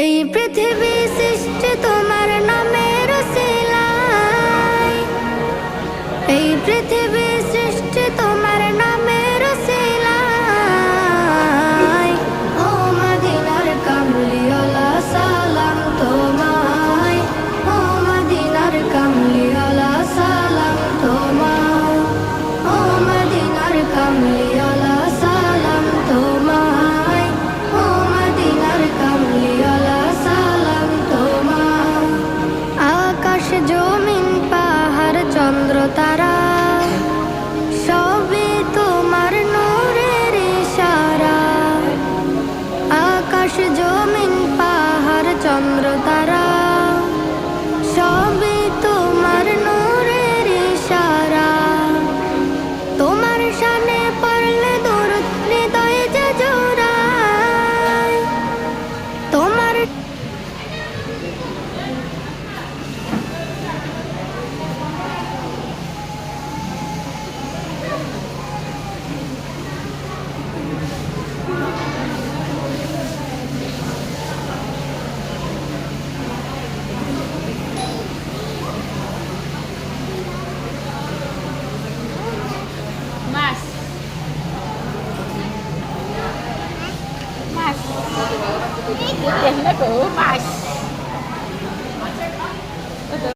এই পৃথিবী সৃষ্টি তোমার নামের উসিলায়, এই পৃথিবী সৃষ্টি তোমার নামের উসিলায়। ও মদিনার কামলিওয়ালা সালাম তোমায়, ও মদিনার কামলিওয়ালা সালাম তোমায়, ও মদিনার কামলিওয়ালা সালাম তোমায়, ও মদিনার কামলিওয়ালা সালাম তোমায়। আকাশ জমিন পাহাড় চন্দ্র তারা সবই তোমার নূরের ইশারা। আকাশ জমিন পাহাড় চন্দ্র তারা সবই তোমার নূরের ইশারা। তোমার শানে পড়লে দরুদ হৃদয় যে জোড়ায়, তোমার Mas. Mas. Putih na ko, mas.